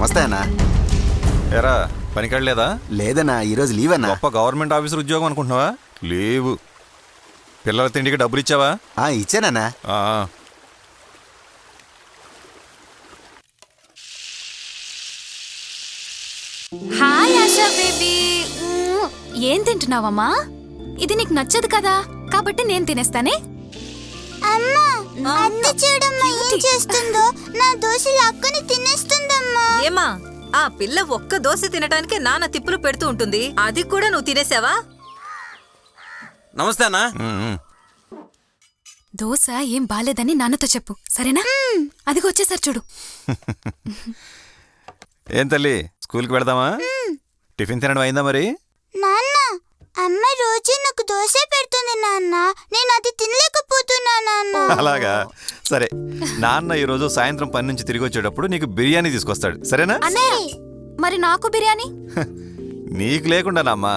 నమస్తే అన్నా. ఎరా పనికెళ్ళలేదా? లేదన్నా, ఈరోజు లీవ్ అన్నా. గొప్ప గవర్నమెంట్ ఆఫీసర్ ఉద్యోగం అనుకుంటున్నావా? లీవు. పిల్లల తిండికి డబ్బులు ఇచ్చావా? ఇచ్చానన్నా. Hi Asha baby. ఏం తింటున్నావమ్మా? ఇది నీకు నచ్చదు కదా, కాబట్టి నేను తినేస్తానే. అమ్మా, అత్త చూడమ్మా ఏం చేస్తుందో. నా దోశ లాక్కొని తినేస్తుందమ్మా. ఏమా, ఆ పిల్ల ఒక్క దోశ తినటానికి నాన్న తిప్పులు పెడుతూ ఉంటుంది, అది కూడా నువ్వు తినేసావా? నమస్తే అన్నా. దోశ ఏం బాలేదని నాన్నతో చెప్పు, సరేనా? అదిగో వచ్చేసారు చూడు. ఏం తల్లి, స్కూల్కి వెళదామా? టిఫిన్ తినడం అయిందా మరి? నాన్న, అమ్మ రోజు నాకు దోశ పెడుతుంది నాన్న, నేను అది తినలేకపోతున్నా నాన్న. అలాగా, సరే. నాన్న ఈరోజు సాయంత్రం పని నుంచి తిరిగి వచ్చేటప్పుడు నీకు బిర్యానీ తీసుకొస్తాడు, సరేనా? అన్నయ్య, మరి నాకు బిర్యానీ? నీకు లేకుండానమ్మా,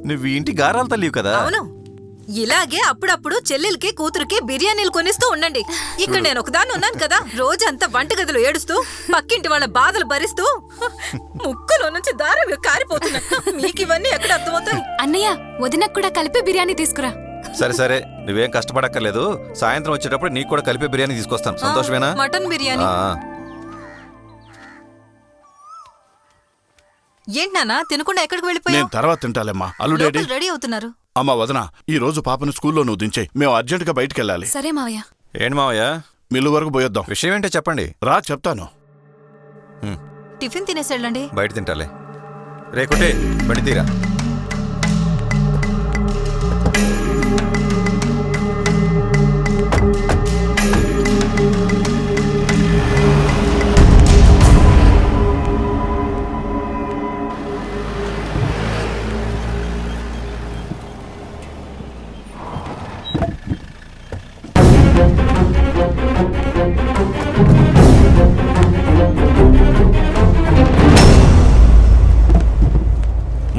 నువ్వు ఇంటి గారాలు తల్లివి కదా. అవును, ఇలాగే అప్పుడప్పుడు చెల్లెలకి కూతురికి బిర్యానీలు కొనిస్తూ ఉండండి. ఇక్కడ నేను ఒకదాన్ని ఉన్నాను కదా, రోజంతా వంటగదిలో ఏడుస్తూ పక్కింటి వాళ్ళ బాధలు భరిస్తూ ముక్కులో నుంచి దారం కారిపోతున్నా. మీకు ఇవన్నీ ఎక్కడ అర్థమవుతాయి? అన్నయ్య, వదినకు కూడా కలిపి బిర్యానీ తీసుకురా. సరే సరే, నువ్వేం కష్టపడక్కర్లేదు. సాయంత్రం వచ్చేటప్పుడు నీకు కూడా కలిపే బిర్యానీ తీసుకొస్తాను. సంతోషమేనా? మటన్ బిర్యానీ. ఏంటి నాన్న తినకుండా ఎక్కడికి వెళ్ళిపోయావు? నేను తర్వాత తింటాలేమ్మా. అల్లుడేడి? రెడీ అవుతున్నారు. అమ్మా వదన, ఈ రోజు పాపను స్కూల్లో నువ్వు దించేయి, మేము అర్జెంటుగా బయటికెళ్ళాలి. సరే మావయ్య. ఏంటి మావయ్య? మిల్లు వరకు పోయొద్దాం. విషయం ఏంటో చెప్పండి. రా చెప్తాను. టిఫిన్ తినేసేళ్ళండి. బయట తింటాలే. రేకుటే బడి తీరా.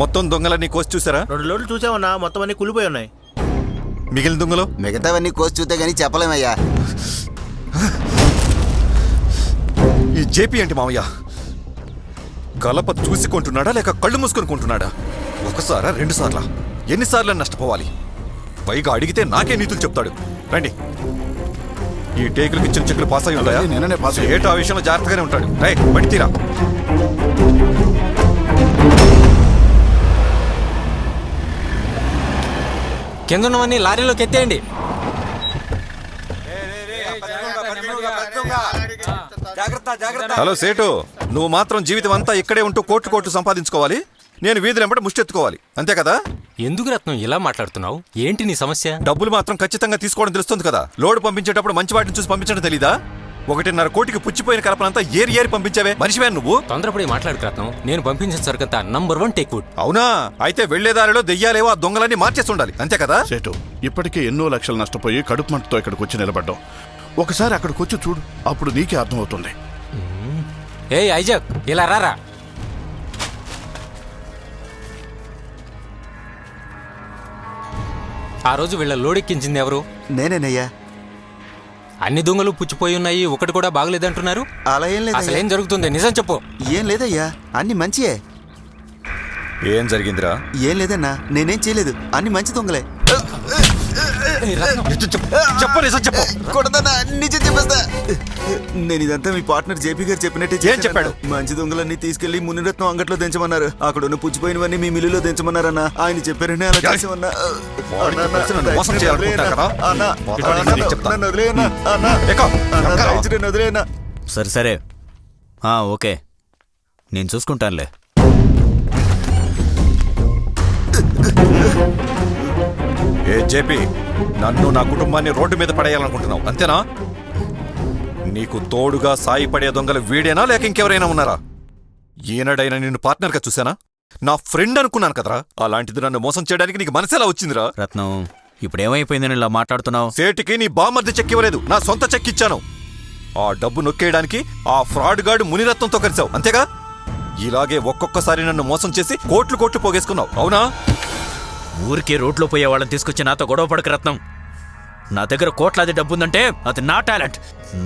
మొత్తం దొంగలన్నీ కోసి చూసారా? 2 లోడ్లు చూసామన్నా, మొత్తం అన్ని కూలిపోయి ఉన్నాయి. మిగిలిన దొంగలు? మిగతావన్నీ కోసి చూస్తే గానీ చెప్పలేమయ్యా. ఈ జేపీ ఏంటి మావయ్య? కలప చూసి కొంటున్నాడా లేక కళ్ళు మూసుకొని కొంటున్నాడా? ఒకసారా 2 సార్లా? ఎన్నిసార్లు నష్టపోవాలి? పైగా అడిగితే నాకే నీతులు చెప్తాడు. రండి. ఈ టేకులకి ఇచ్చిన చెక్కులు పాస్ అయి ఉంటాయా? నేననే పాస్. ఏటో ఆ విషయంలో జాగ్రత్తగానే ఉంటాడు. రైట్, బడి తీరా. కింద ఉన్నవన్నీ లారీలోకి ఎత్తేయండి. హలో సేటు, నువ్వు మాత్రం జీవితం అంతా ఇక్కడే ఉంటూ కోట్లు సంపాదించుకోవాలి, నేను వీధులు వెంబడి ముష్టెత్తుకోవాలి, అంతే కదా? ఎందుకు రత్నం ఇలా మాట్లాడుతున్నావు? ఏంటి నీ సమస్య? డబ్బులు మాత్రం ఖచ్చితంగా తీసుకోవడం తెలుస్తుంది కదా. లోడ్ పంపించేటప్పుడు మంచి వాటిని చూసి పంపించడం తెలీదా? 1.5 కోటికి పుచ్చిపోయిన కలపనంతా ఏరి పంపించావే, మనిషివే నువ్వు? తొందరపడి మాట్లాడుకు రత్నం. నేను పంపించిన సరుకంతా నంబర్ 1 టేక్వుడ్. అవునా? అయితే వెళ్లేదారిలో దెయ్యాలేవో ఆ దొంగలన్నీ మార్చేసి ఉండాలి, అంతే కదా? సేటు, ఇప్పటికే ఎన్నో లక్షలు నష్టపోయి కడుపు మంటతో ఇక్కడికి వచ్చి నిలబడ్డాం. ఒకసారి అక్కడికి వచ్చి చూడు, అప్పుడు నీకే అర్థమవుతుంది. ఏయ్ ఐజాక్, ఇలా రారా. ఆ రోజు వీళ్ళ లోడెక్కించింది ఎవరు? నేనేనయ్యా. అన్ని దొంగలు పుచ్చిపోయి ఉన్నాయి, ఒకటి కూడా బాగలేదంటున్నారు. అలా ఏం లేదు. అసలు ఏం జరుగుతుంది? నిజం చెప్పు. ఏం లేదయ్యా, అన్ని మంచియే. ఏం జరిగిందిరా? ఏం లేదన్నా, నేనేం చేయలేదు, అన్ని మంచి దొంగలే. చెప్పు, నిజం చెప్పు. కొడతానా? నిజం చెప్పేస్తా. నేను ఇదంతా మీ పార్ట్నర్ జేపీ గారు చెప్పినట్టే. ఏం చెప్పాడు? మంచి దొంగలన్నీ తీసుకెళ్లి మునిరత్నం అంగట్లో దించమన్నారు. అక్కడ ఉన్న పుచ్చిపోయినవన్నీ మీ మిల్లులో దించమన్నారన్నా. ఆయన చెప్పారని అలా చేసామన్నా. సరే సరే, ఓకే, నేను చూసుకుంటానులే. ఏ జేపీ, నన్ను నా కుటుంబాన్ని రోడ్డు మీద పడేయాలనుకుంటున్నావు, అంతేనా? నీకు తోడుగా సాయపడే దొంగలు వీడేనా లేక ఇంకెవరైనా ఉన్నారా? ఈనాడైనా నిన్ను పార్ట్నర్గా చూసానా? నా ఫ్రెండ్ అనుకున్నాను కదరా. అలాంటిది నన్ను మోసం చేయడానికి నీకు మనసేలా వచ్చిందిరా? రత్నం, ఇప్పుడేమైపోయిందని ఇలా మాట్లాడుతున్నావు? సేటికి నీ బామర్ది చెక్ ఇవ్వలేదు, నా సొంత చెక్ ఇచ్చాను. ఆ డబ్బు నొక్కేయడానికి ఆ ఫ్రాడ్ గాడు మునిరత్నంతో కలిసావు, అంతేగా? ఇలాగే ఒక్కొక్కసారి నన్ను మోసం చేసి కోట్లు పోగేసుకున్నావు, అవునా? ఊరికే రోడ్లో పోయే వాళ్ళని తీసుకొచ్చి నాతో గొడవ పడక రత్నం. నా దగ్గర కోట్లాది డబ్బుందంటే అది నా టాలెంట్.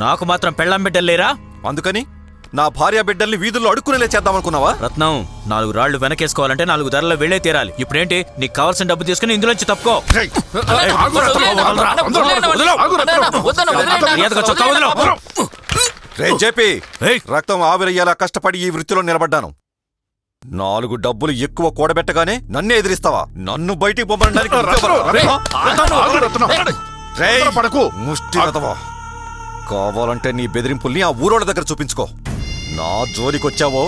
నాకు మాత్రం పెళ్ళాం బిడ్డలు లేరా? అందుకని నా భార్య బిడ్డల్ని వీధుల్లో అడుక్కునేలే చేద్దామనుకున్నావా? రత్నం 4 రాళ్లు వెనకేసుకోవాలంటే 4 ధరలో వెళ్ళే తీరాలి. ఇప్పుడేంటి నీకు కావాల్సిన డబ్బు తీసుకుని ఇందులోంచి తప్పుకో. మర్యాదగా చొక్కా వదిలో. రే జేపీ, ఏయ్. రక్తం ఆవిరయ్యేలా కష్టపడి ఈ వృత్తిలో నిలబడ్డాను. 4 డబ్బులు ఎక్కువ కూడబెట్టగానే నన్నే ఎదిరిస్తావా? నన్ను బయటికి పంపడానికి పడకు. ముష్టి వెధవా. కావాలంటే నీ బెదిరింపుల్ని ఆ ఊరోళ్ళ దగ్గర చూపించుకో. నా జోలికొచ్చావో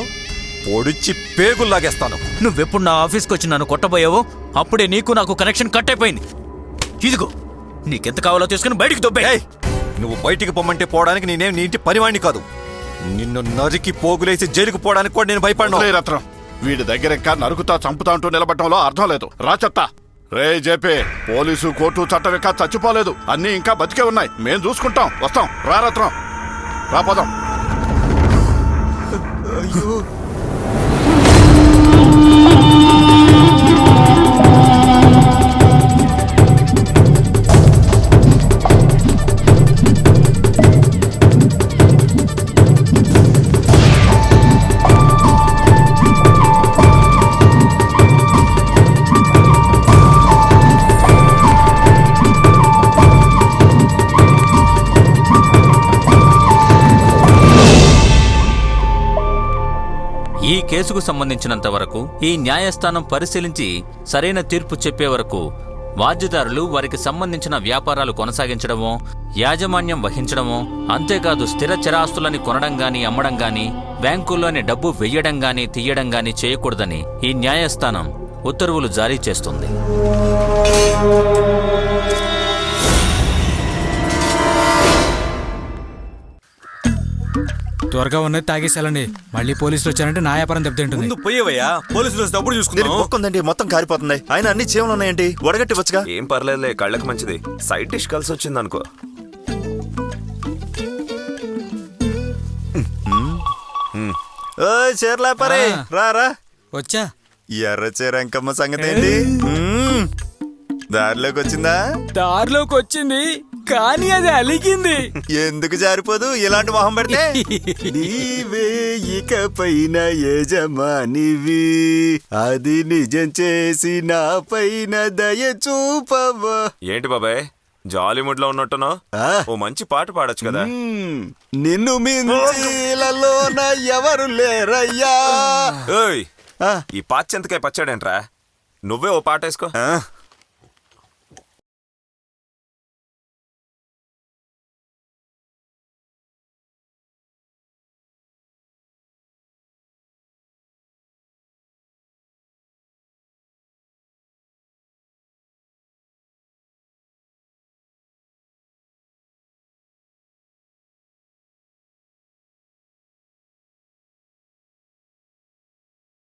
పొడిచి పేగుల్లాగేస్తాను. నువ్వెప్పుడు నా ఆఫీస్కి వచ్చి నన్ను కొట్టబోయావో అప్పుడే నీకు నాకు కనెక్షన్ కట్ అయిపోయింది. ఇదిగో నీకెంత కావాలో తీసుకుని బయటికి దొబ్బే. ఏయ్, నువ్వు బయటికి పొమ్మంటే పోవడానికి నేనేం నీ ఇంటి పనివాణ్ణి కాదు. నిన్ను నరికి పోగులేసి జైలుకు పోవడానికి కూడా నేను భయపడను. రత్నం, వీడి దగ్గర ఇంకా నరుకుతా చంపుతా అంటూ నిలబడటంలో అర్థం లేదు. రా చెత్త. రే జేపీ, పోలీసు కోర్టు చట్టం ఇంకా చచ్చిపోలేదు. అన్నీ ఇంకా బతికే ఉన్నాయి. మేం చూసుకుంటాం. వస్తాం. రా రత్నం, రా పోదాం. అయ్యో ఈ కేసుకు సంబంధించినంత వరకు ఈ న్యాయస్థానం పరిశీలించి సరైన తీర్పు చెప్పే వరకు బాధ్యదారులు వారికి సంబంధించిన వ్యాపారాలు కొనసాగించడమో, యాజమాన్యం వహించడమో, అంతేకాదు స్థిర చరాస్తులని కొనడం గాని అమ్మడం గాని, బ్యాంకుల్లోని డబ్బు వెయ్యడం గాని తీయడం గాని చేయకూడదని ఈ న్యాయస్థానం ఉత్తర్వులు జారీ చేస్తుంది. త్వరగా ఉన్నది తాగేసేయాలండి. మళ్ళీ పోలీసులు వచ్చారంటే నా వ్యాపారం దెబ్బతింటుంది. ముందు పోయేవయ్యా, పోలీసులు డబ్బులు చూసుకుంటాం. ఒక్కందండి, మొత్తం కారిపోతుంది. ఆయన అన్ని చీమలు ఉన్నాయండి, వడగట్టివచ్చుగా. ఏం పర్లేదులే, కళ్ళకి మంచిది. సైడ్ డిష్ కలిసి వచ్చింది అనుకో. ఓ చీరలాపరే, రా. వచ్చా ఎర్ర చీర అంకమ్మ సంగతి ఏంటి? దారిలోకి వచ్చిందా? దారిలోకి వచ్చింది, కానీ అది అలిగింది. ఎందుకు జారిపోదు ఇలాంటి మొహం పెడితే? నీవే ఇక పైన యజమానివి, అది నిజం చేసి నా పైన దయ చూపవా. ఏంటి బాబాయ్, జాలీవుడ్ లో ఉన్నట్టునో? ఓ మంచి పాట పాడొచ్చు కదా. నిన్ను మించిలలోన ఎవరు లేరయ్యా. ఈ పాచెంతకాయ పచ్చాడేంట్రా? నువ్వే ఓ పాట వేసుకో.